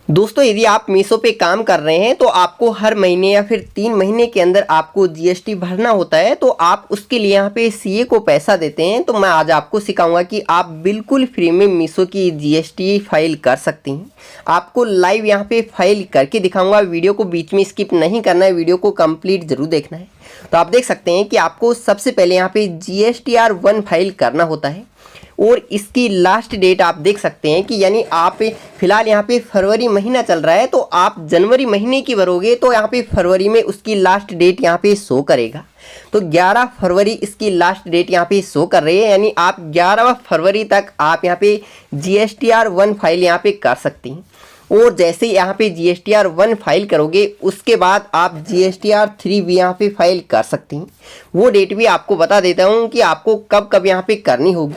दोस्तों यदि आप मीशो पे काम कर रहे हैं तो आपको हर महीने या फिर 3 महीने के अंदर आपको जीएसटी भरना होता है, तो आप उसके लिए यहाँ पे सीए को पैसा देते हैं। तो मैं आज आपको सिखाऊंगा कि आप बिल्कुल फ्री में मीशो की जीएसटी फाइल कर सकती हैं। आपको लाइव यहाँ पे फाइल करके दिखाऊंगा। वीडियो को बीच में स्किप नहीं करना है, वीडियो को कंप्लीट जरूर देखना है। तो आप देख सकते हैं कि आपको सबसे पहले यहाँ पे GSTR1 फाइल करना होता है और इसकी लास्ट डेट आप देख सकते हैं कि यानी आप फिलहाल यहाँ पे फरवरी महीना चल रहा है, तो आप जनवरी महीने की भरोगे तो यहाँ पे फरवरी में उसकी लास्ट डेट यहाँ पे शो करेगा। तो 11 फरवरी इसकी लास्ट डेट यहाँ पे शो कर रही है, यानी आप 11 फरवरी तक आप यहाँ पे GSTR1 फाइल यहाँ पे कर सकती हैं। और जैसे यहाँ पे GSTR1 फाइल करोगे उसके बाद आप GSTR3 भी यहाँ पे फाइल कर सकती हैं। वो डेट भी आपको बता देता हूँ कि आपको कब कब यहाँ पे करनी होगी।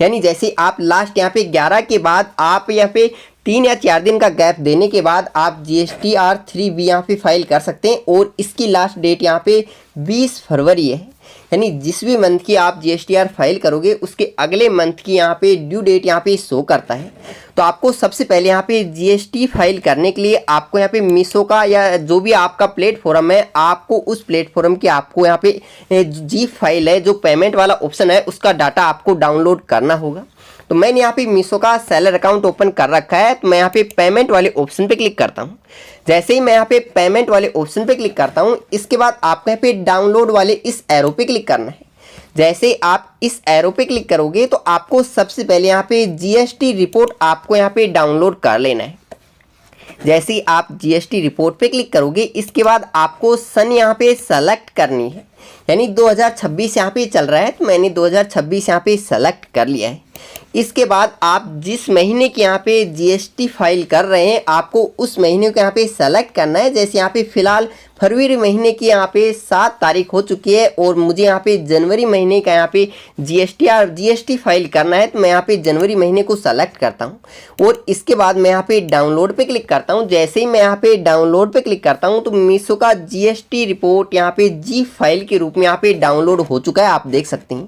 यानी जैसे आप लास्ट यहाँ पे 11 के बाद आप यहाँ पे 3 या 4 दिन का गैप देने के बाद आप GSTR3 भी यहाँ पे फाइल कर सकते हैं। और इसकी लास्ट डेट यहाँ पे 20 फरवरी है, यानी जिस भी मंथ की आप GSTR फाइल करोगे उसके अगले मंथ की यहाँ पे ड्यू डेट यहाँ पे शो करता है। तो आपको सबसे पहले यहाँ पे GST फाइल करने के लिए आपको यहाँ पे मीशो का या जो भी आपका प्लेटफॉर्म है, आपको उस प्लेटफॉर्म की आपको यहाँ पे जी फाइल है जो पेमेंट वाला ऑप्शन है उसका डाटा आपको डाउनलोड करना होगा। तो मैंने यहाँ पे मीशो का सेलर अकाउंट ओपन कर रखा है, तो मैं यहाँ पे पेमेंट वाले ऑप्शन पे क्लिक करता हूँ। जैसे ही मैं यहाँ पे पेमेंट वाले ऑप्शन पे क्लिक करता हूँ, इसके बाद आपको यहाँ पे डाउनलोड वाले इस एरो पे क्लिक करना है। जैसे आप इस एरो पे क्लिक करोगे तो आपको सबसे पहले यहाँ पे GST रिपोर्ट आपको यहाँ पे डाउनलोड कर लेना है। जैसे ही आप GST रिपोर्ट पे क्लिक करोगे इसके बाद आपको सन यहाँ पे सेलेक्ट करनी है, यानी 2026 यहाँ पे चल रहा है, तो मैंने 2026 यहाँ पे सेलेक्ट कर लिया है। इसके बाद आप जिस महीने के यहाँ पे GST फाइल कर रहे हैं आपको उस महीने को यहाँ पे सेलेक्ट करना है। जैसे यहाँ पे फिलहाल फरवरी महीने की यहाँ पे 7 तारीख हो चुकी है और मुझे यहाँ पे जनवरी महीने का यहाँ पे GST फाइल करना है, तो मैं यहाँ पे जनवरी महीने को सेलेक्ट करता हूँ और इसके बाद मैं यहाँ पे डाउनलोड पे क्लिक करता हूँ। जैसे ही मैं यहाँ पे डाउनलोड पे क्लिक करता हूँ तो मीशो का GST रिपोर्ट यहाँ पे जी फाइल के रूप में यहाँ पे डाउनलोड हो चुका है, आप देख सकते हैं।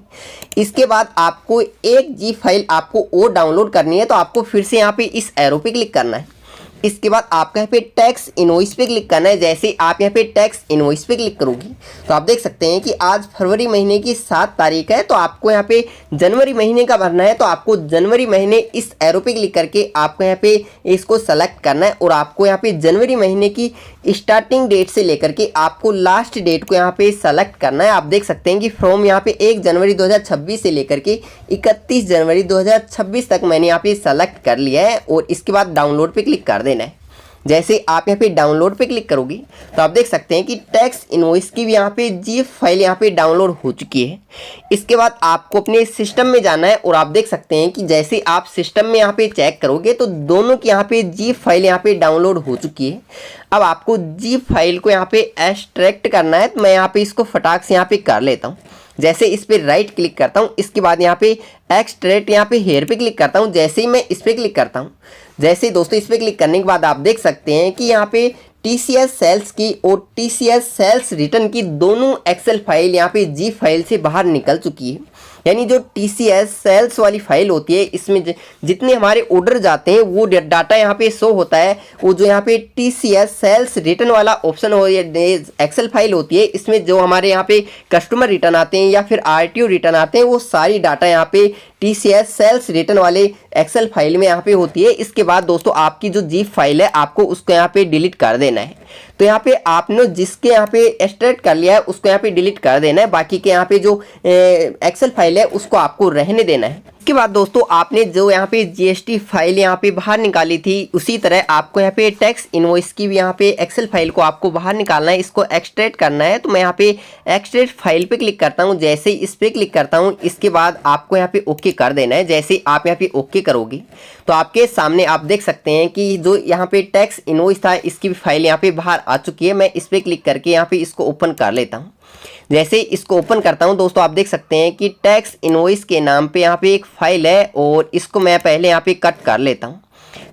इसके बाद आपको एक जी फाइल आपको और डाउनलोड करनी है, तो आपको फिर से यहाँ पे इस एरो पे क्लिक करना है। इसके बाद आपका यहाँ पे टैक्स इनवॉइस पे क्लिक करना है। जैसे आप यहाँ पे टैक्स इनवॉइस पे क्लिक करोगी तो आप देख सकते हैं कि आज फरवरी महीने की 7 तारीख है, तो आपको यहाँ पे जनवरी महीने का भरना है। तो आपको जनवरी महीने इस एरो पे क्लिक करके आपको यहाँ पे इसको सेलेक्ट करना है और आपको यहाँ पे जनवरी महीने की स्टार्टिंग डेट से लेकर के आपको लास्ट डेट को यहाँ पे सेलेक्ट करना है। आप देख सकते हैं कि फ्रॉम यहाँ पे 1 जनवरी 2026 से लेकर के 31 जनवरी 2026 तक मैंने यहाँ पे सेलेक्ट कर लिया है और इसके बाद डाउनलोड पे क्लिक कर देना है। जैसे आप यहाँ पे डाउनलोड पे क्लिक करोगे तो आप देख सकते हैं कि टैक्स इनवॉइस की भी यहाँ पे जी फाइल यहाँ पे डाउनलोड हो चुकी है। इसके बाद आपको अपने सिस्टम में जाना है और आप देख सकते हैं कि जैसे आप सिस्टम में यहाँ पे चेक करोगे तो दोनों की यहाँ पे जी फाइल यहाँ पे डाउनलोड हो चुकी है। अब आपको जी फाइल को यहाँ पे एक्सट्रैक्ट करना है, तो मैं यहाँ पे इसको फटाक से यहाँ पे कर लेता हूँ। जैसे इस पर राइट क्लिक करता हूँ, इसके बाद यहाँ पे एक्सट्रैक्ट यहाँ पे हेयर पे क्लिक करता हूँ। जैसे ही मैं इस पर क्लिक करता हूँ, जैसे ही दोस्तों इस पर क्लिक करने के बाद आप देख सकते हैं कि यहाँ पे TCS सेल्स की और TCS सेल्स रिटर्न की दोनों एक्सेल फाइल यहाँ पे जी फाइल से बाहर निकल चुकी है। यानी जो TCS सेल्स वाली फाइल होती है इसमें जितने हमारे ऑर्डर जाते हैं वो डाटा यहाँ पे शो होता है। वो जो यहाँ पे TCS सेल्स रिटर्न वाला ऑप्शन हो एक्सेल फाइल होती है, इसमें जो हमारे यहाँ पे कस्टमर रिटर्न आते हैं या फिर RTO रिटर्न आते हैं वो सारी डाटा यहाँ पे TCS सेल्स रिटर्न वाले एक्सेल फाइल में यहाँ पे होती है। इसके बाद दोस्तों आपकी जो जी फाइल है आपको उसको यहाँ पे डिलीट कर देना है। तो यहाँ पे आपने जिसके यहाँ पे एक्सट्रैक्ट कर लिया है उसको यहाँ पे डिलीट कर देना है, बाकी के यहाँ पे जो एक्सेल फाइल है उसको आपको रहने देना है। इसके बाद दोस्तों आपने जो यहाँ पे GST फाइल यहाँ पे बाहर निकाली थी उसी तरह आपको यहाँ पे टैक्स इनवॉइस की भी यहाँ पे एक्सेल फाइल को आपको बाहर निकालना है, इसको एक्सट्रैक्ट करना है। तो मैं यहाँ पे एक्सट्रैक्ट फाइल पे क्लिक करता हूँ। जैसे ही इस पे क्लिक करता हूँ इसके बाद आपको यहाँ पे ओके कर देना है। जैसे आप यहाँ पे ओके करोगे तो आपके सामने आप देख सकते हैं कि जो यहाँ पे टैक्स इनवॉइस था इसकी भी फाइल यहाँ पे बाहर आ चुकी है। मैं इस पे क्लिक करके यहाँ पे इसको ओपन कर लेता हूँ। जैसे इसको ओपन करता हूं दोस्तों आप देख सकते हैं कि टैक्स इनवॉइस के नाम पे यहाँ पे एक फाइल है और इसको मैं पहले यहाँ पे कट कर लेता हूं।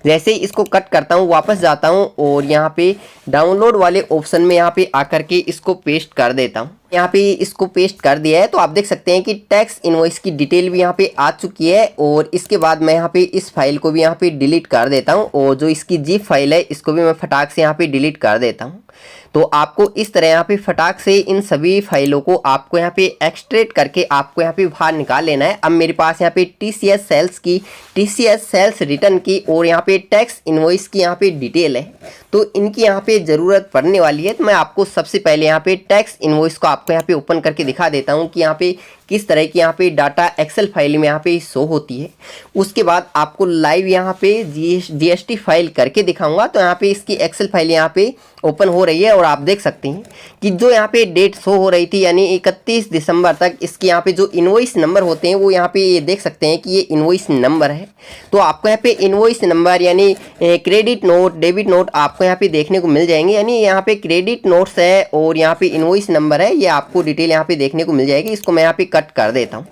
जैसे इसको कट करता हूं वापस जाता हूं और यहाँ पे डाउनलोड वाले ऑप्शन में यहाँ पे आकर के इसको पेस्ट कर देता हूं। यहाँ पे इसको पेस्ट कर दिया है। तो आप देख सकते हैं कि टैक्स इनवॉइस की डिटेल भी यहाँ पे आ चुकी है। और इसके बाद मैं यहाँ पे इस फाइल को भी यहाँ पे डिलीट कर देता हूँ और जो इसकी जिप फाइल है इसको भी मैं फटाक से यहाँ पे डिलीट कर देता हूँ। तो आपको इस तरह यहाँ पे फटाक से इन सभी फाइलों को आपको यहाँ पे एक्सट्रैक्ट करके आपको यहाँ पे बाहर निकाल लेना है। अब मेरे पास यहाँ पे TCS सेल्स की, TCS सेल्स रिटर्न की और यहाँ पे टैक्स इनवॉइस की यहाँ पे डिटेल है, तो इनकी यहाँ पे ज़रूरत पड़ने वाली है। तो मैं आपको सबसे पहले यहाँ पे टैक्स इनवॉइस को आपको यहाँ पे ओपन करके दिखा देता हूँ कि यहाँ पे किस तरह की यहाँ पे डाटा एक्सेल फाइल में यहाँ पे शो होती है। उसके बाद आपको लाइव यहाँ पे GST फाइल करके दिखाऊंगा। तो यहाँ पे इसकी एक्सेल फाइल यहाँ पे ओपन हो रही है और आप देख सकते हैं कि जो यहाँ पे डेट शो हो रही थी यानी 31 दिसंबर तक, इसके यहाँ पे जो इनवॉइस नंबर होते हैं वो यहाँ पे ये देख सकते हैं कि ये इनवॉइस नंबर है। तो आपको यहाँ पे इनवॉइस नंबर यानी क्रेडिट नोट, डेबिट नोट आपको यहाँ पे देखने को मिल जाएंगे। यानी यहाँ पे क्रेडिट नोट्स है और यहाँ पे इनवॉइस नंबर है, ये आपको डिटेल यहाँ पे देखने को मिल जाएगी। इसको मैं यहाँ पे कट कर देता हूँ।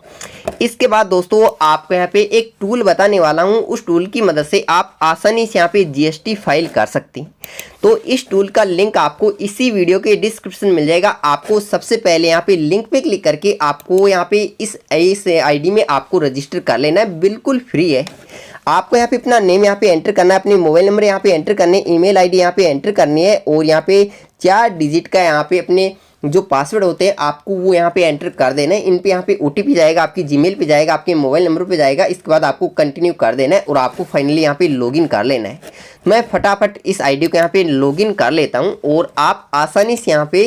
इसके बाद दोस्तों आपको यहाँ पे एक टूल बताने वाला हूँ, उस टूल की मदद से आप आसानी से यहाँ पे GST फाइल कर सकते हैं। तो इस टूल का लिंक आपको इसी वीडियो के डिस्क्रिप्शन मिल जाएगा। आपको सबसे पहले यहाँ पे लिंक पे क्लिक करके आपको यहाँ पे इस ID में आपको रजिस्टर कर लेना है, बिल्कुल फ्री है। आपको यहाँ पे अपना नेम यहाँ पे एंटर करना है, अपने मोबाइल नंबर यहाँ पे एंटर करने, ईमेल ID यहाँ पे एंटर करनी है और यहाँ पे 4 डिजिट का यहाँ पे अपने जो पासवर्ड होते हैं आपको वो यहाँ पे एंटर कर देना है। इन पे यहाँ पे OTP जाएगा, आपकी जीमेल पे जाएगा, आपके मोबाइल नंबर पे जाएगा। इसके बाद आपको कंटिन्यू कर देना है और आपको फाइनली यहाँ पे लॉगिन कर लेना है। मैं फटाफट इस ID को यहाँ पे लॉगिन कर लेता हूँ और आप आसानी से यहाँ पे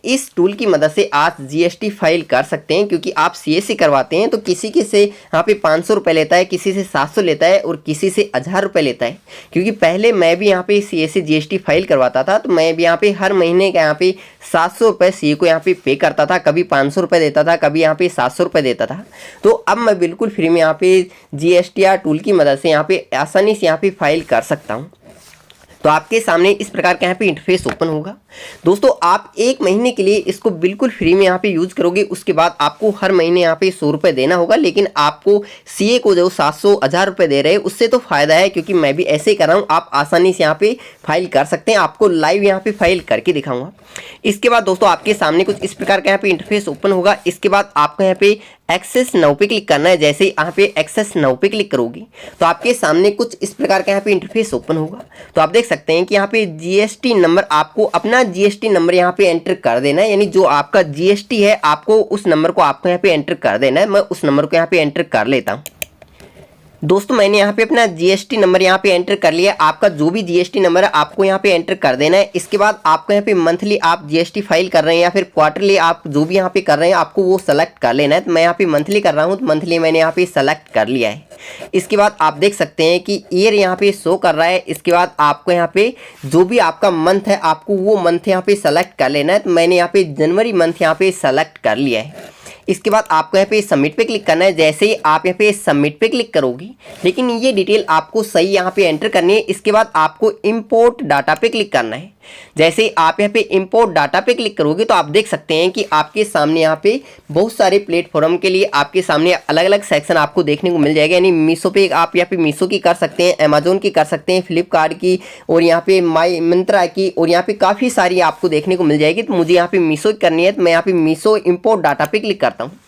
इस टूल की मदद से आप GST फाइल कर सकते हैं। क्योंकि आप CSC करवाते हैं तो किसी के से यहाँ पे 500 रुपये लेता है, किसी से 700 लेता है और किसी से 1000 रुपये लेता है। क्योंकि पहले मैं भी यहाँ पे CSC GST फाइल करवाता था, तो मैं भी यहाँ पे हर महीने का यहाँ पे 700 रुपये CA को यहाँ पे करता था, कभी 500 रुपये देता था, कभी यहाँ पे 700 रुपये देता था। तो अब मैं बिल्कुल फ्री में यहाँ पे GSTR टूल की मदद से यहाँ पे आसानी से यहाँ पे फाइल कर सकता हूँ। तो आपके सामने इस प्रकार का यहाँ पे इंटरफेस ओपन होगा। दोस्तों आप 1 महीने के लिए इसको बिल्कुल फ्री में यहाँ पे यूज करोगे, उसके बाद आपको हर महीने यहाँ पे 100 रुपये देना होगा। लेकिन आपको CA को जो 700 1000 रुपये दे रहे हैं उससे तो फायदा है, क्योंकि मैं भी ऐसे ही कर रहा हूँ। आप आसानी से यहाँ पे फाइल कर सकते हैं, आपको लाइव यहाँ पे फाइल करके दिखाऊंगा। इसके बाद दोस्तों आपके सामने कुछ इस प्रकार का यहाँ पे इंटरफेस ओपन होगा। इसके बाद आपको यहाँ पे एक्सेस नाउ पे क्लिक करना है। जैसे ही यहाँ पे एक्सेस नाउ पे क्लिक करोगी तो आपके सामने कुछ इस प्रकार का यहाँ पे इंटरफेस ओपन होगा। तो आप देख सकते हैं कि यहाँ पे GST नंबर, आपको अपना GST नंबर यहाँ पे एंटर कर देना है। यानी जो आपका GST है आपको उस नंबर को आपको यहाँ पे एंटर कर देना है। मैं उस नंबर को यहाँ पे एंटर कर लेता हूँ। दोस्तों मैंने यहाँ पे अपना GST नंबर यहाँ पे एंटर कर लिया। आपका जो भी GST नंबर है आपको यहाँ पे एंटर कर देना है। इसके बाद आपको यहाँ पे मंथली आप GST फाइल कर रहे हैं या फिर क्वार्टरली आप जो भी यहाँ पे कर रहे हैं आपको वो सेलेक्ट कर लेना है। तो मैं यहाँ पे मंथली कर रहा हूँ, तो मंथली मैंने यहाँ पे सेलेक्ट कर लिया है। इसके बाद आप देख सकते हैं कि ईयर यहाँ पे शो कर रहा है। इसके बाद आपको यहाँ पे जो भी आपका मंथ है आपको वो मंथ यहाँ पे सेलेक्ट कर लेना है। तो मैंने यहाँ पे जनवरी मंथ यहाँ पे सेलेक्ट कर लिया है। इसके बाद आपको यहाँ पे सबमिट पे क्लिक करना है। जैसे ही आप यहाँ पे सबमिट पे क्लिक करोगी, लेकिन ये डिटेल आपको सही यहाँ पे एंटर करनी है। इसके बाद आपको इंपोर्ट डाटा पे क्लिक करना है। जैसे ही आप यहाँ पे इंपोर्ट डाटा पे क्लिक करोगे तो आप देख सकते हैं कि आपके सामने यहाँ पे बहुत सारे प्लेटफॉर्म के लिए आपके सामने अलग अलग सेक्शन आपको देखने को मिल जाएगा। यानी मीशो पे आप यहाँ पे मीशो की कर सकते हैं, अमेजोन की कर सकते हैं, फ्लिपकार्ट की और यहाँ पे माई मिंत्रा की और यहाँ पे काफ़ी सारी आपको देखने को मिल जाएगी। तो मुझे यहाँ पे मीशो की करनी है, तो मैं यहाँ पे मीशो इंपोर्ट डाटा पे क्लिक करता हूँ।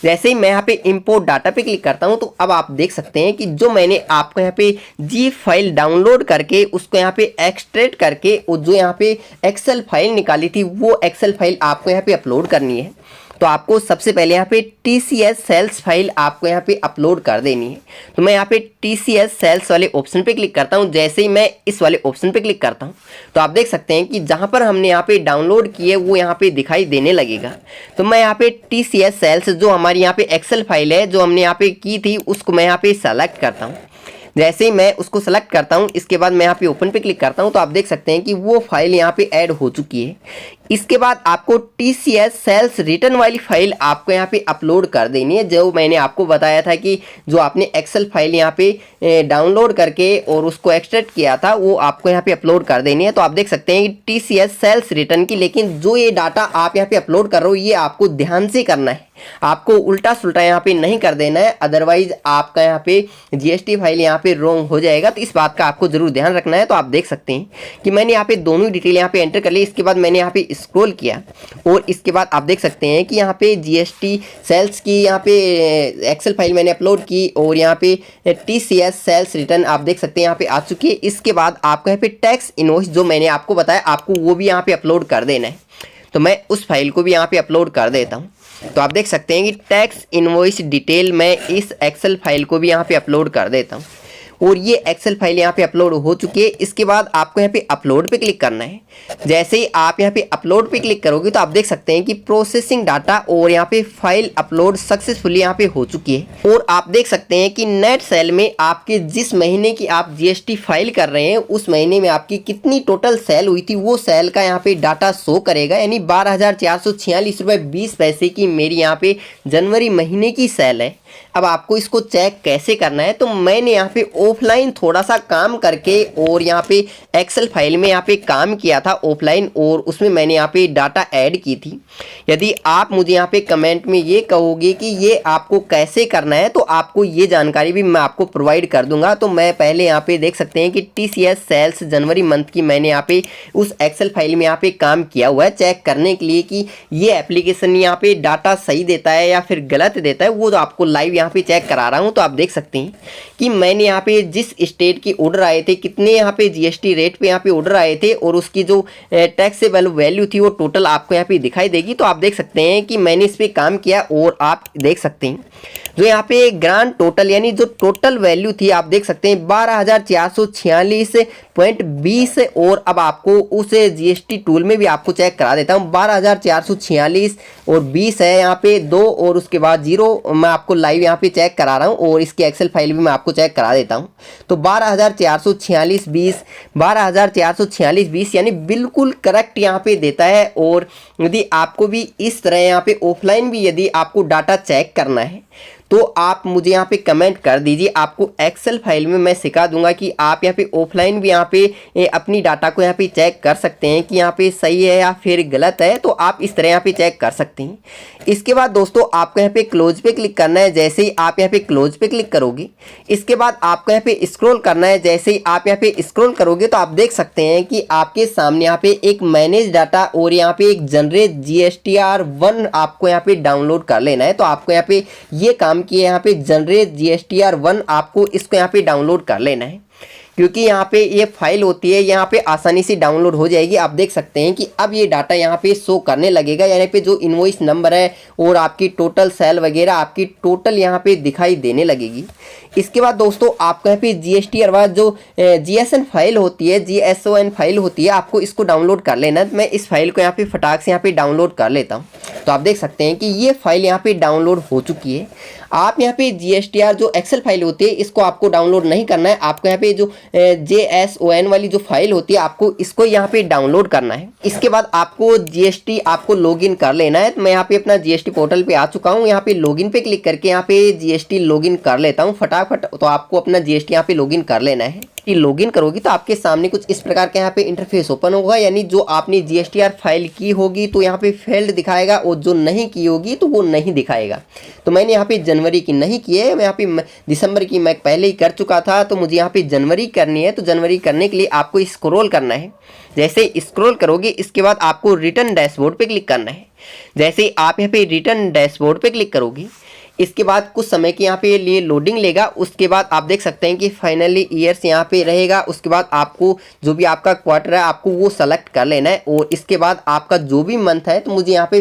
जैसे ही मैं यहाँ पे इंपोर्ट डाटा पे क्लिक करता हूँ तो अब आप देख सकते हैं कि जो मैंने आपको यहाँ पे जी फाइल डाउनलोड करके उसको यहाँ पे एक्सट्रैक्ट करके और जो यहाँ पे एक्सेल फाइल निकाली थी वो एक्सेल फाइल आपको यहाँ पे अपलोड करनी है। तो आपको सबसे पहले यहाँ पे TCS सेल्स फाइल आपको यहाँ पे अपलोड कर देनी है। तो मैं यहाँ पे TCS सेल्स वाले ऑप्शन पे क्लिक करता हूँ। जैसे ही मैं इस वाले ऑप्शन पे क्लिक करता हूँ तो आप देख सकते हैं कि जहाँ पर हमने यहाँ पे डाउनलोड किए वो यहाँ पे दिखाई देने लगेगा। तो मैं यहाँ पे TCS सेल्स जो हमारी यहाँ पे एक्सेल फाइल है जो हमने यहाँ पे की थी उसको मैं यहाँ पे सेलेक्ट करता हूँ। जैसे ही मैं उसको सेलेक्ट करता हूँ इसके बाद मैं यहाँ पे ओपन पे क्लिक करता हूँ तो आप देख सकते हैं कि वो फाइल यहाँ पे ऐड हो चुकी है। इसके बाद आपको TCS सेल्स रिटर्न वाली फाइल आपको यहाँ पे अपलोड कर देनी है। जो मैंने आपको बताया था कि जो आपने एक्सेल फाइल यहाँ पे डाउनलोड करके और उसको एक्सट्रैक्ट किया था वो आपको यहाँ पे अपलोड कर देनी है। तो आप देख सकते हैं कि TCS सेल्स रिटर्न की, लेकिन जो ये डाटा आप यहाँ पे अपलोड कर रहे हो ये आपको ध्यान से करना है, आपको उल्टा सुल्टा यहाँ पे नहीं कर देना है, अदरवाइज आपका यहाँ पे GST फाइल यहाँ पे रॉन्ग हो जाएगा। तो इस बात का आपको जरूर ध्यान रखना है। तो आप देख सकते हैं कि मैंने यहाँ पे दोनों डिटेल यहाँ पे एंटर कर ली। इसके बाद मैंने यहाँ पे स्क्रॉल किया और इसके बाद आप देख सकते हैं कि यहाँ पे जीएसटी सेल्स की यहाँ पे एक्सेल फाइल मैंने अपलोड की और यहाँ पे टीसीएस सेल्स रिटर्न आप देख सकते हैं यहाँ पे आ चुकी है। इसके बाद आपको यहाँ पे टैक्स इनवॉइस जो मैंने आपको बताया आपको वो भी यहाँ पे अपलोड कर देना है, तो मैं उस फाइल को भी यहाँ पे अपलोड कर देता हूँ। तो आप देख सकते हैं कि टैक्स इनवॉइस डिटेल मैं इस एक्सेल फाइल को भी यहाँ पे अपलोड कर देता हूँ और ये एक्सेल फाइल यहाँ पे अपलोड हो चुकी है। इसके बाद आपको यहाँ पे अपलोड पे क्लिक करना है। जैसे ही आप यहाँ पे अपलोड पे क्लिक करोगे तो आप देख सकते हैं कि प्रोसेसिंग डाटा और यहाँ पे फाइल अपलोड सक्सेसफुली यहाँ पे हो चुकी है। और आप देख सकते हैं कि नेट सेल में आपके जिस महीने की आप जीएसटी फाइल कर रहे हैं उस महीने में आपकी कितनी टोटल सेल हुई थी वो सेल का यहाँ पे डाटा शो करेगा। यानी 12,446 रुपये 20 पैसे की मेरी यहाँ पे जनवरी महीने की सेल है। अब आपको इसको चेक कैसे करना है, तो मैंने यहाँ पे ऑफलाइन थोड़ा सा काम करके और यहाँ पे एक्सेल फाइल में यहाँ पे काम किया था ऑफलाइन और उसमें मैंने यहाँ पे डाटा ऐड की थी। यदि आप मुझे यहाँ पे कमेंट में ये कहोगे कि ये आपको कैसे करना है तो आपको ये जानकारी भी मैं आपको प्रोवाइड कर दूंगा। तो मैं पहले यहाँ पे देख सकते हैं कि टीसीएस सेल्स जनवरी मंथ की मैंने यहाँ पे उस एक्सेल फाइल में यहाँ पे काम किया हुआ है चेक करने के लिए कि ये एप्लीकेशन यहाँ पे डाटा सही देता है या फिर गलत देता है, वो जो आपको लाइव यहाँ पे चेक करा रहा हूँ। तो आप देख सकते हैं कि मैंने यहाँ पे जिस स्टेट की ऑर्डर आए थे, कितने यहाँ पे जीएसटी रेट पे यहाँ पे ऑर्डर आए थे और उसकी जो टैक्सेबल वैल्यू थी वो टोटल आपको यहाँ पे दिखाई देगी। तो आप देख सकते हैं कि मैंने इस पे काम किया और आप देख सकते हैं जो यहाँ पे ग्रांड टोटल यानी जो टोटल वैल्यू थी आप देख सकते हैं 12,446.20 और अब आपको उस जीएसटी टूल में भी आपको चेक करा देता हूँ। 12,446 और 20 है यहाँ पे 2 और उसके बाद 0 मैं आपको लाइव यहाँ पे चेक करा रहा हूँ और इसकी एक्सेल फाइल भी मैं आपको चेक करा देता हूँ। तो 12,446.20 यानी बिल्कुल करेक्ट यहाँ पे देता है। और यदि आपको भी इस तरह यहाँ पे ऑफलाइन भी यदि आपको डाटा चेक करना है तो आप मुझे यहाँ पे कमेंट कर दीजिए। आपको एक्सेल फाइल में मैं सिखा दूंगा कि आप यहाँ पे ऑफलाइन भी यहाँ पे अपनी डाटा को यहाँ पे चेक कर सकते हैं कि यहाँ पे सही है या फिर गलत है, तो आप इस तरह यहाँ पे चेक कर सकते हैं। इसके बाद दोस्तों आपको यहाँ पे क्लोज पे क्लिक करना है। जैसे ही आप यहाँ पे क्लोज पे क्लिक करोगे इसके बाद आपको यहाँ पे स्क्रॉल करना है। जैसे ही आप यहाँ पे स्क्रॉल करोगे तो आप देख सकते हैं कि आपके सामने यहाँ पे एक मैनेज डाटा और यहाँ पे एक जनरेट GSTR1 आपको यहाँ पे डाउनलोड कर लेना है। तो आपको यहाँ पे ये काम कि यहाँ पे जनरेट GSTR1 आपको इसको यहाँ पे डाउनलोड कर लेना है, क्योंकि यहाँ पे ये फाइल होती है यहाँ पे आसानी से डाउनलोड हो जाएगी। आप देख सकते हैं कि अब ये डाटा यहाँ पे शो करने लगेगा, यहाँ पे जो इनवॉइस नंबर है और आपकी टोटल सेल वगैरह आपकी टोटल यहाँ पे दिखाई देने लगेगी। इसके बाद दोस्तों आपको यहाँ पे GSTR जो GSN फाइल होती है, GSON फाइल होती है, आपको इसको डाउनलोड कर लेना है। मैं इस फाइल को यहाँ पे फटाक से यहाँ पे डाउनलोड कर लेता हूँ। तो आप देख सकते हैं कि ये फाइल यहाँ पे डाउनलोड हो चुकी है। आप यहाँ पे GSTR जो एक्सेल फाइल होती है इसको आपको डाउनलोड नहीं करना है, आपको यहाँ पे जो JSON वाली जो फाइल होती है आपको इसको यहाँ पे डाउनलोड करना है। इसके बाद आपको GST आपको लॉगिन कर लेना है। तो मैं यहाँ पे अपना GST पोर्टल पे आ चुका हूँ। यहाँ पे लॉगिन पे क्लिक करके यहाँ पे GST लॉगिन कर लेता हूँ फटाफट। तो आपको अपना GST यहाँ पे लॉगिन कर लेना है। लॉगिन करोगी तो आपके सामने कुछ इस प्रकार का यहाँ पे इंटरफेस ओपन होगा, यानी जो आपने GSTR फाइल की होगी तो यहाँ पे फेल्ड दिखाएगा और जो नहीं की होगी तो वो नहीं दिखाएगा। तो मैंने यहाँ पे जनवरी की नहीं की है, मैं यहाँ पे दिसंबर की मैं पहले ही कर चुका था, तो मुझे यहाँ पे जनवरी करनी है। तो जनवरी करने के लिए आपको स्क्रॉल करना है। जैसे स्क्रॉल करोगे इसके बाद आपको रिटर्न डैशबोर्ड पे क्लिक करना है। जैसे ही आप यहाँ पे रिटर्न डैशबोर्ड पे क्लिक करोगे इसके बाद कुछ समय के यहाँ पे लिए लोडिंग लेगा। उसके बाद आप देख सकते हैं कि फाइनली ईयर्स यहाँ पे रहेगा। उसके बाद आपको जो भी आपका क्वार्टर है आपको वो सेलेक्ट कर लेना है और इसके बाद आपका जो भी मंथ है, तो मुझे यहाँ पे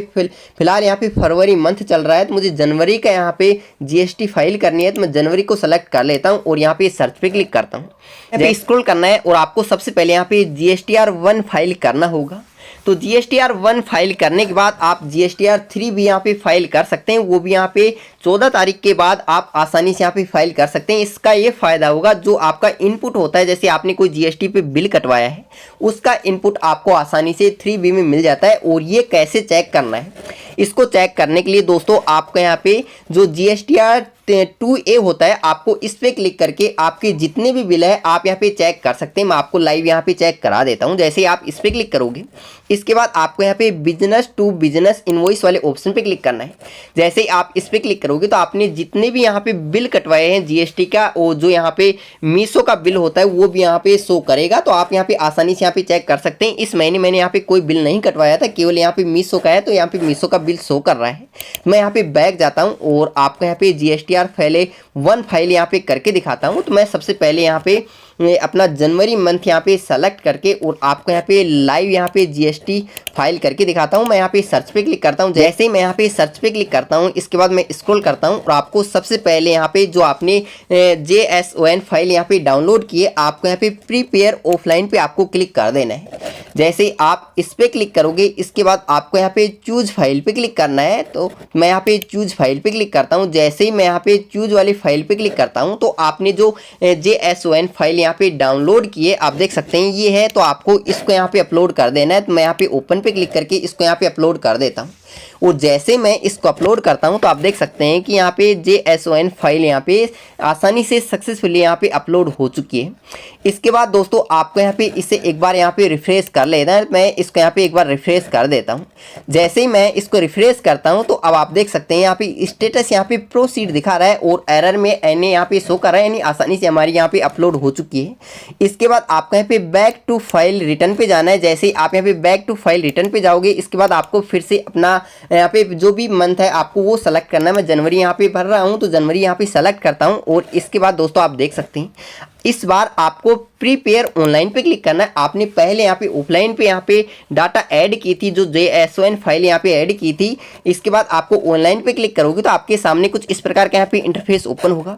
फिलहाल यहाँ पे फरवरी मंथ चल रहा है, तो मुझे जनवरी का यहाँ पे GST फाइल करनी है। तो मैं जनवरी को सेलेक्ट कर लेता हूँ और यहाँ पे सर्च पे क्लिक करता हूँ। यहाँ पे स्क्रॉल करना है और आपको सबसे पहले यहाँ पे GSTR1 फाइल करना होगा। तो GSTR1 फाइल करने के बाद आप GSTR3 भी यहाँ पे फाइल कर सकते हैं, वो भी यहाँ पे 14 तारीख के बाद आप आसानी से यहाँ पे फाइल कर सकते हैं। इसका ये फ़ायदा होगा जो आपका इनपुट होता है, जैसे आपने कोई GST पे बिल कटवाया है उसका इनपुट आपको आसानी से 3B में मिल जाता है। और ये कैसे चेक करना है, इसको चेक करने के लिए दोस्तों आपको यहाँ पे जो GSTR 2A होता है, आपको इस पे क्लिक करके आपके जितने भी बिल है आप यहाँ पे चेक कर सकते हैं। मैं आपको लाइव यहाँ पे चेक करा देता हूँ। जैसे ही आप इस पे क्लिक करोगे, इसके बाद आपको यहाँ पे बिजनेस टू बिजनेस इनवॉइस वाले ऑप्शन पे क्लिक करना है। जैसे ही आप इस पे क्लिक करोगे तो आपने जितने भी यहाँ पे बिल कटवाए हैं जीएसटी का, और जो यहाँ पे मीशो का बिल होता है वो भी यहाँ पे शो करेगा। तो आप यहाँ पे आसानी से यहाँ पे चेक कर सकते हैं। इस महीने मैंने यहाँ पे कोई बिल नहीं कटवाया था, केवल यहाँ पे मीशो का है, तो यहाँ पे मीशो का बिल शो कर रहा है। मैं यहाँ पे बैक जाता हूँ और आपको यहाँ पे GSTR पहले 1 फाइल यहाँ पे करके दिखाता हूँ। तो मैं सबसे पहले यहाँ पे अपना जनवरी मंथ यहाँ पे सेलेक्ट करके और आपको यहाँ पे लाइव यहाँ पे GST फाइल करके दिखाता हूँ। मैं यहाँ पे सर्च पे क्लिक करता हूँ। जैसे ही मैं यहाँ पे सर्च पे क्लिक करता हूँ, इसके बाद मैं स्क्रॉल करता हूँ और आपको सबसे पहले यहाँ पे जो आपने JSON फाइल यहाँ पे डाउनलोड किए, आपको यहाँ पे प्रीपेयर ऑफलाइन पे आपको क्लिक कर देना है। जैसे ही आप इस पे क्लिक करोगे, इसके बाद आपको यहाँ पे चूज फाइल पे क्लिक करना है। तो मैं यहाँ पे चूज फाइल पे क्लिक करता हूँ। जैसे ही मैं यहाँ पे चूज वाली फाइल पे क्लिक करता हूँ, तो आपने जो JSON फाइल यहाँ पे डाउनलोड किए, आप देख सकते हैं ये है, तो आपको इसको यहाँ पे अपलोड कर देना है। तो मैं यहाँ पे ओपन पे क्लिक करके इसको यहाँ पे अपलोड कर देता हूँ। और जैसे मैं इसको अपलोड करता हूं तो आप देख सकते हैं कि यहाँ पे JSON फाइल यहाँ पे आसानी से सक्सेसफुली यहाँ पे अपलोड हो चुकी है। इसके बाद दोस्तों आपको यहाँ पे इसे एक बार यहाँ पे रिफ्रेश कर लेना है। मैं इसको यहाँ पे एक बार रिफ्रेश कर देता हूँ। जैसे ही मैं इसको रिफ्रेश करता हूँ तो अब आप देख सकते हैं यहाँ पे स्टेटस यहाँ पे प्रोसीड दिखा रहा है और एरर में एनए यहाँ पे शो कर रहा है, यानी आसानी से हमारी यहाँ पे अपलोड हो चुकी है। इसके बाद आपको यहाँ पे बैक टू फाइल रिटर्न पे जाना है। जैसे ही आप यहाँ पे बैक टू फाइल रिटर्न पे जाओगे, इसके बाद आपको फिर से अपना यहाँ पे जो भी मंथ है आपको वो सेलेक्ट करना है। मैं जनवरी यहाँ पे भर रहा हूँ तो जनवरी यहाँ पे सेलेक्ट करता हूँ। और इसके बाद दोस्तों आप देख सकते हैं इस बार आपको प्रीपेयर ऑनलाइन पे क्लिक करना है। आपने पहले यहाँ पे ऑफलाइन पे यहाँ पे डाटा ऐड की थी, जो JSON फाइल यहाँ पे ऐड की थी। इसके बाद आपको ऑनलाइन पे क्लिक करोगे तो आपके सामने कुछ इस प्रकार का यहाँ पे इंटरफेस ओपन होगा।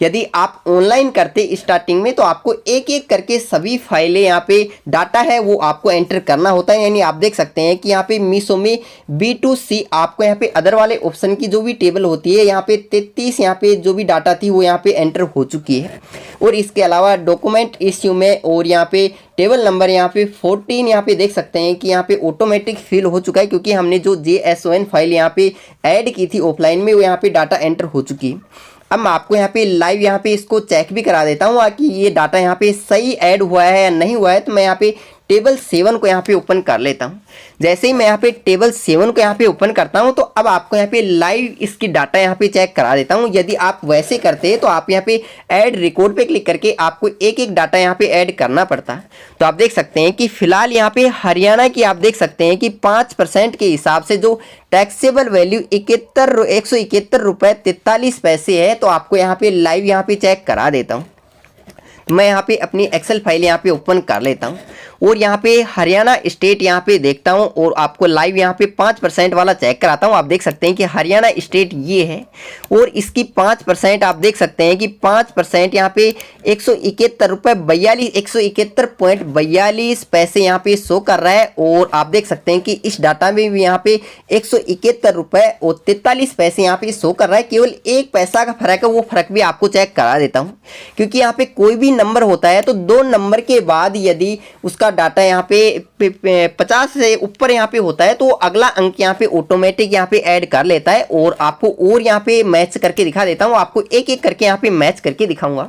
यदि आप ऑनलाइन करते स्टार्टिंग में तो आपको एक एक करके सभी फाइलें यहाँ पे डाटा है वो आपको एंटर करना होता है। यानी आप देख सकते हैं कि यहाँ पे मीशो में B2C आपको यहाँ पे अदर वाले ऑप्शन की जो भी टेबल होती है, यहाँ पे 33 यहाँ पे जो भी डाटा थी वो यहाँ पे एंटर हो चुकी है। और इसके अलावा डॉक्यूमेंट इश्यू में और यहाँ पे टेबल नंबर यहाँ पे 14 यहाँ पे देख सकते हैं कि यहाँ पे ऑटोमेटिक फिल हो चुका है, क्योंकि हमने जो JSON फाइल यहाँ पे ऐड की थी ऑफलाइन में वो यहाँ पे डाटा एंटर हो चुकी है। अब मैं आपको यहाँ पे लाइव यहाँ पे इसको चेक भी करा देता हूँ कि ये डाटा यहाँ पे सही ऐड हुआ है या नहीं हुआ है। तो मैं यहाँ पे टेबल 7 को यहाँ पे ओपन कर लेता हूँ। जैसे ही मैं यहाँ पे टेबल 7 को यहाँ पे ओपन करता हूँ तो अब आपको यहाँ पे लाइव इसकी डाटा यहाँ पे चेक करा देता हूँ। यदि आप वैसे करते हैं तो आप यहाँ पे ऐड रिकॉर्ड पे क्लिक करके आपको एक एक डाटा यहाँ पे ऐड करना पड़ता है। तो आप देख सकते हैं कि फिलहाल यहाँ पे हरियाणा की आप देख सकते हैं कि 5% के हिसाब से जो टैक्सेबल वैल्यू 171 रुपये 43 पैसे है। तो आपको यहाँ पे लाइव यहाँ पे चेक करा देता हूँ। मैं यहाँ पे अपनी एक्सेल फाइल यहाँ पे ओपन कर लेता हूँ और यहाँ पे हरियाणा स्टेट यहाँ पे देखता हूँ और आपको लाइव यहाँ पे 5% वाला चेक कराता हूँ। आप देख सकते हैं कि हरियाणा स्टेट ये है और इसकी 5% आप देख सकते हैं कि 5% यहाँ पे 171 रुपये 171.42 पैसे यहाँ पे शो कर रहा है। और आप देख सकते हैं कि इस डाटा में भी यहाँ पे 171 रुपये और 43 पैसे यहाँ पे शो कर रहा है। केवल 1 पैसा का फर्क है, वो फर्क भी आपको चेक करा देता हूँ। क्योंकि यहाँ पे कोई भी नंबर होता है तो 2 नंबर के बाद यदि उसका डाटा यहाँ पे 50 से ऊपर यहाँ पे होता है तो अगला अंक यहाँ पे ऑटोमेटिक यहाँ पे ऐड कर लेता है। और आपको और यहाँ पे मैच करके दिखा देता हूँ, आपको एक एक करके यहाँ पे मैच करके दिखाऊंगा।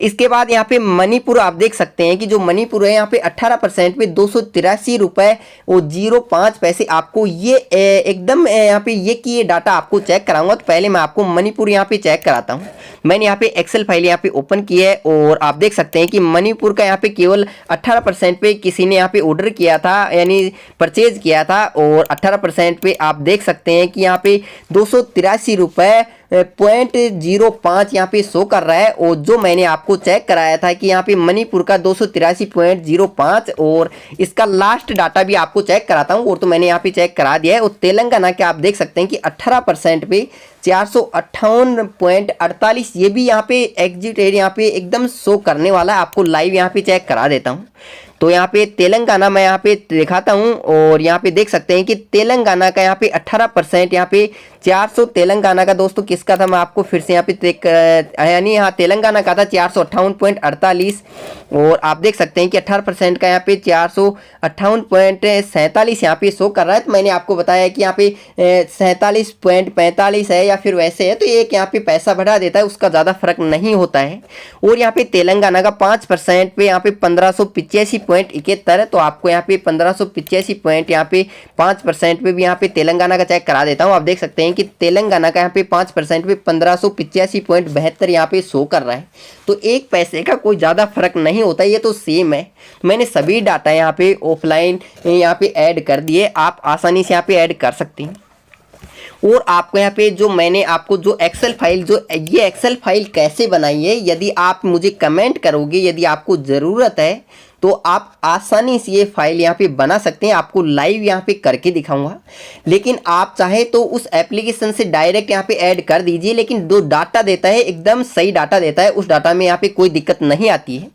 इसके बाद यहाँ पे मणिपुर आप देख सकते हैं कि जो मणिपुर है यहाँ पे 18% में 283 रुपये और 05 पैसे आपको ये एकदम यहाँ पे ये की डाटा आपको चेक कराऊंगा। तो पहले मैं आपको मणिपुर यहाँ पे चेक कराता हूँ। मैंने यहाँ पे एक्सेल फाइल यहाँ पे ओपन की है और आप देख सकते हैं कि मणिपुर का यहाँ पे केवल 18% पे किसी ने यहाँ पे ऑर्डर किया था, यानी परचेज किया था। और 18% पे आप देख सकते हैं कि यहाँ पे 283 रुपये 0.05 यहाँ पे शो कर रहा है। और जो मैंने आपको चेक कराया था कि यहाँ पे मणिपुर का 283.05 और इसका लास्ट डाटा भी आपको चेक कराता हूँ और तो मैंने यहाँ पे चेक करा दिया है। और तेलंगाना के आप देख सकते हैं कि 18% पे 458.48 ये भी यहाँ पे एग्जिट एरिया यहाँ पे एकदम शो करने वाला है। आपको लाइव यहाँ पे चेक करा देता हूँ। तो यहाँ पे तेलंगाना मैं यहाँ पे दिखाता हूँ और यहाँ पे देख सकते हैं कि तेलंगाना का यहाँ पे 18% यहाँ पे 400 तेलंगाना का दोस्तों किसका था, मैं आपको फिर से यहाँ पे चेक यानी यहाँ तेलंगाना का था 458.48 और आप देख सकते हैं कि 18% का यहाँ पे 458.47 यहाँ पे शो कर रहा है। तो मैंने आपको बताया कि यहाँ पे 47.45 है या फिर वैसे है, तो एक यहाँ पे पैसा बढ़ा देता है, उसका ज़्यादा फर्क नहीं होता है। और यहाँ पे तेलंगाना का 5% पे यहाँ पे 1585.71 है, तो आपको यहाँ पे 1585 पॉइंट यहाँ पे 5% पे भी यहाँ पे तेलंगाना का चेक करा देता हूँ। आप देख सकते हैं कि तेलंगाना का यहाँ पे 5% पे 1585.72 यहाँ पे शो कर रहा है। तो एक पैसे का कोई ज़्यादा फर्क नहीं होता, ये तो सेम है। तो मैंने सभी डाटा यहाँ पे ऑफलाइन यहाँ पे ऐड कर दिए, आप आसानी से यहाँ पे ऐड कर सकते हैं। और आपको यहाँ पे जो मैंने आपको जो एक्सेल फाइल ये एक्सेल फाइल कैसे बनाई है, यदि आप मुझे कमेंट करोगे, यदि आपको ज़रूरत है तो आप आसानी से ये फाइल यहाँ पे बना सकते हैं। आपको लाइव यहाँ पे करके दिखाऊंगा, लेकिन आप चाहे तो उस एप्लीकेशन से डायरेक्ट यहाँ पे ऐड कर दीजिए, लेकिन जो डाटा देता है एकदम सही डाटा देता है, उस डाटा में यहाँ पे कोई दिक्कत नहीं आती है।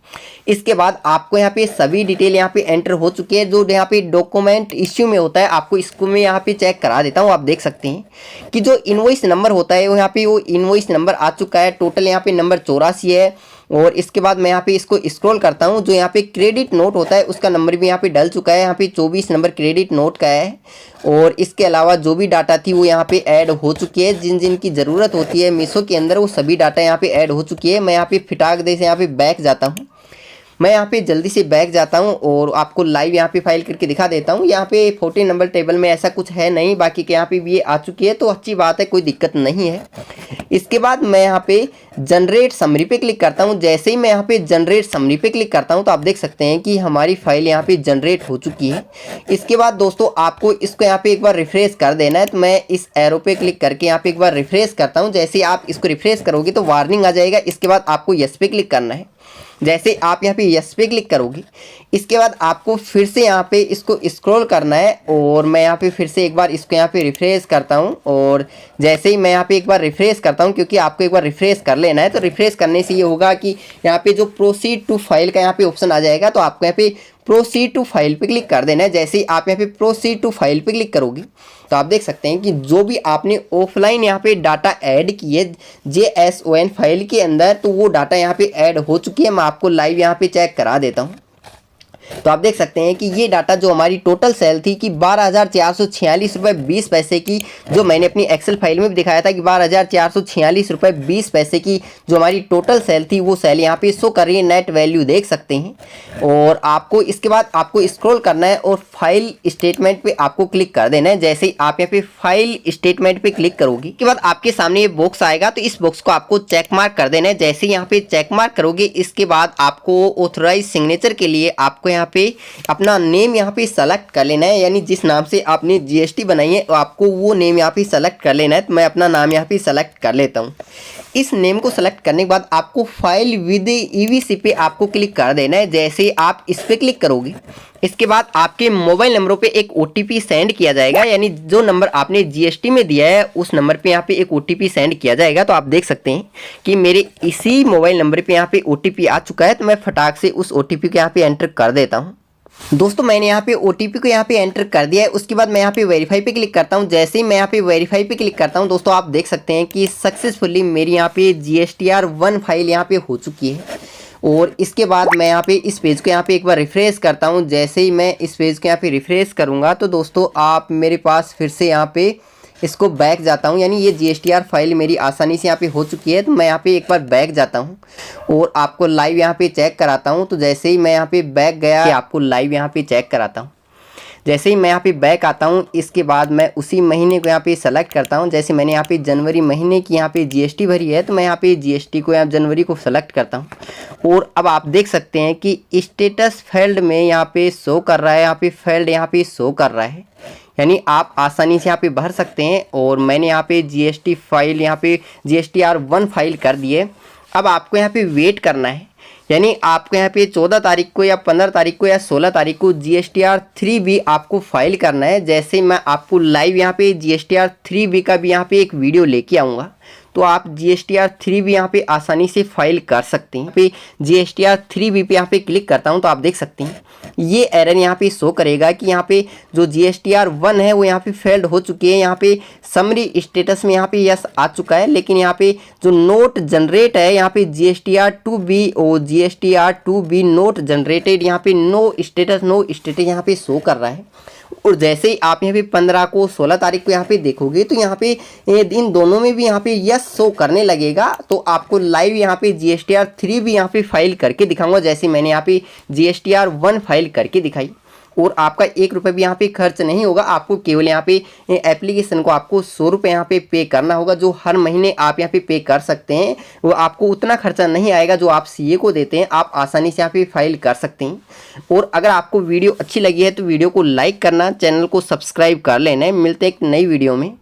इसके बाद आपको यहाँ पे सभी डिटेल यहाँ पे एंटर हो चुकी है, जो यहाँ पे डॉक्यूमेंट इश्यू में होता है, आपको इसको मैं यहाँ पे चेक करा देता हूँ। आप देख सकते हैं कि जो इनवॉइस नंबर होता है वो यहाँ पे वो इनवॉइस नंबर आ चुका है, टोटल यहाँ पे नंबर 84 है। और इसके बाद मैं यहाँ पे इसको स्क्रॉल करता हूँ, जो यहाँ पे क्रेडिट नोट होता है उसका नंबर भी यहाँ पे डल चुका है, यहाँ पे 24 नंबर क्रेडिट नोट का है। और इसके अलावा जो भी डाटा थी वो यहाँ पे ऐड हो चुकी है, जिन जिन की ज़रूरत होती है मीशो के अंदर वो सभी डाटा यहाँ पे ऐड हो चुकी है। मैं यहाँ पे फिटाक दे से यहाँ पे बैक जाता हूँ, मैं यहाँ पे जल्दी से बैक जाता हूँ और आपको लाइव यहाँ पे फाइल करके दिखा देता हूँ। यहाँ पे 14 नंबर टेबल में ऐसा कुछ है नहीं, बाकी के यहाँ पे भी ये आ चुकी है, तो अच्छी बात है, कोई दिक्कत नहीं है। इसके बाद मैं यहाँ पे जनरेट समरी पे क्लिक करता हूँ। जैसे ही मैं यहाँ पे जनरेट समरी पे क्लिक करता हूँ तो आप देख सकते हैं कि हमारी फाइल यहाँ पे जनरेट हो चुकी है। इसके बाद दोस्तों आपको इसको यहाँ पे एक बार रिफ्रेश कर देना है, तो मैं इस एरो पे क्लिक करके यहाँ पे एक बार रिफ्रेश करता हूँ। जैसे ही आप इसको रिफ्रेश करोगे तो वार्निंग आ जाएगा। इसके बाद आपको यस पे क्लिक करना है। जैसे आप यहाँ पे यस पे क्लिक करोगे, इसके बाद आपको फिर से यहाँ पे इसको स्क्रॉल करना है और मैं यहाँ पे फिर से एक बार इसको यहाँ पे रिफ्रेश करता हूँ। और जैसे ही मैं यहाँ पे एक बार रिफ्रेश करता हूँ, क्योंकि आपको एक बार रिफ्रेश कर लेना है, तो रिफ्रेश करने से ये होगा कि यहाँ पे जो प्रोसीड टू फाइल का यहाँ पे ऑप्शन आ जाएगा, तो आपको यहाँ पे प्रोसीड टू फाइल पे क्लिक कर देना है। जैसे ही आप यहाँ पे प्रोसीड टू फाइल पे क्लिक करोगे तो आप देख सकते हैं कि जो भी आपने ऑफलाइन यहाँ पे डाटा ऐड किए JSON फाइल के अंदर, तो वो डाटा यहाँ पे ऐड हो चुकी है। मैं आपको लाइव यहाँ पे चेक करा देता हूँ। तो आप देख सकते हैं कि ये डाटा जो हमारी टोटल सेल थी कि 12,446 रुपये 20 पैसे की, जो मैंने अपनी एक्सेल फाइल में भी दिखाया था कि 12,446 रुपये 20 पैसे की जो हमारी टोटल सेल थी, वो सेल यहाँ पे शो कर रही है। नेट वैल्यू देख सकते हैं। और आपको इसके बाद आपको स्क्रॉल करना है और फाइल स्टेटमेंट पे आपको क्लिक कर देना है। जैसे ही आप यहाँ पे फाइल स्टेटमेंट पे क्लिक करोगे के बाद आपके सामने ये बॉक्स आएगा, तो इस बॉक्स को आपको चेक मार्क कर देना है। जैसे यहाँ पे चेक मार्क करोगे, इसके बाद आपको ऑथराइज सिग्नेचर के लिए आपको यहाँ पे अपना नेम यहाँ पे सेलेक्ट कर लेना है, यानी जिस नाम से आपने GST बनाई है तो आपको वो नेम यहाँ पे सेलेक्ट कर लेना है। तो मैं अपना नाम यहाँ पे सेलेक्ट कर लेता हूँ। इस नेम को सेलेक्ट करने के बाद आपको फाइल विद EVC पे आपको क्लिक कर देना है। जैसे आप इस पे क्लिक करोगे, इसके बाद आपके मोबाइल नंबरों पे एक OTP सेंड किया जाएगा, यानी जो नंबर आपने GST में दिया है उस नंबर पे यहाँ पे एक OTP सेंड किया जाएगा। तो आप देख सकते हैं कि मेरे इसी मोबाइल नंबर पे यहाँ पे OTP आ चुका है, तो मैं फटाक से उस OTP को यहाँ पे एंटर कर देता हूँ। दोस्तों मैंने यहाँ पे OTP को यहाँ पे एंटर कर दिया है। उसके बाद मैं यहाँ पे वेरीफाई पे क्लिक करता हूँ। जैसे ही मैं यहाँ पे वेरीफाई पे क्लिक करता हूँ दोस्तों, आप देख सकते हैं कि सक्सेसफुली मेरी यहाँ पे GSTR1 फाइल यहाँ पे हो चुकी है। और इसके बाद मैं यहाँ पे इस पेज को यहाँ पे एक बार रिफ्रेश करता हूँ। जैसे ही मैं इस पेज को यहाँ पे रिफ्रेश करूँगा तो दोस्तों आप मेरे पास फिर से यहाँ पे इसको बैक जाता हूँ, यानी ये GSTR फाइल मेरी आसानी से यहाँ पे हो चुकी है। तो मैं यहाँ पे एक बार बैक जाता हूँ और आपको लाइव यहाँ पे चेक कराता हूँ। तो जैसे ही मैं यहाँ पे बैक गया, आपको लाइव यहाँ पे चेक कराता हूँ। जैसे ही मैं यहाँ पे बैक आता हूँ, इसके बाद मैं उसी महीने को यहाँ पे सेलेक्ट करता हूँ। जैसे मैंने यहाँ पे जनवरी महीने की यहाँ पे GST भरी है, तो मैं यहाँ पे GST को यहाँ जनवरी को सेलेक्ट करता हूँ। और अब आप देख सकते हैं कि स्टेटस फील्ड में यहाँ पे शो कर रहा है, यहाँ पे फील्ड यहाँ पे शो कर रहा है, यानी आप आसानी से यहाँ पे भर सकते हैं। और मैंने यहाँ पे GST फाइल यहाँ पे GSTR1 फाइल कर दिए। अब आपको यहाँ पे वेट करना है, यानी आपको यहाँ पे 14 तारीख को या 15 तारीख को या 16 तारीख को GSTR3 भी आपको फाइल करना है। जैसे मैं आपको लाइव यहाँ पे GSTR3 भी का भी यहाँ पे एक वीडियो लेके आऊँगा, तो आप GSTR3 भी यहाँ पे आसानी से फाइल कर सकते हैं। यहाँ पे GSTR3 भी पे यहाँ पे क्लिक करता हूँ तो आप देख सकते हैं ये एरर यहाँ पे शो करेगा कि यहाँ पे जो GSTR1 है वो यहाँ पे फेल्ड हो चुकी है। यहाँ पे समरी स्टेटस में यहाँ पे यस आ चुका है, लेकिन यहाँ पे जो नोट जनरेट है यहाँ पे GSTR2B नोट जनरेटेड, यहाँ पे नो स्टेटस यहाँ पे शो कर रहा है। और जैसे ही आप यहाँ पे 15 को 16 तारीख को यहाँ पे देखोगे तो यहाँ पे इन दोनों में भी यहाँ पे यस शो करने लगेगा। तो आपको लाइव यहाँ पे GSTR3 भी यहाँ पे फाइल करके दिखाऊंगा, जैसे मैंने यहाँ पे GSTR1 फाइल करके दिखाई। और आपका 1 रुपये भी यहाँ पे खर्च नहीं होगा, आपको केवल यहाँ पे एप्लीकेशन को आपको 100 रुपये यहाँ पे करना होगा, जो हर महीने आप यहाँ पे कर सकते हैं। वो आपको उतना खर्चा नहीं आएगा जो आप CA को देते हैं, आप आसानी से यहाँ पे फाइल कर सकते हैं। और अगर आपको वीडियो अच्छी लगी है तो वीडियो को लाइक करना, चैनल को सब्सक्राइब कर लेना है। मिलते हैं एक नई वीडियो में।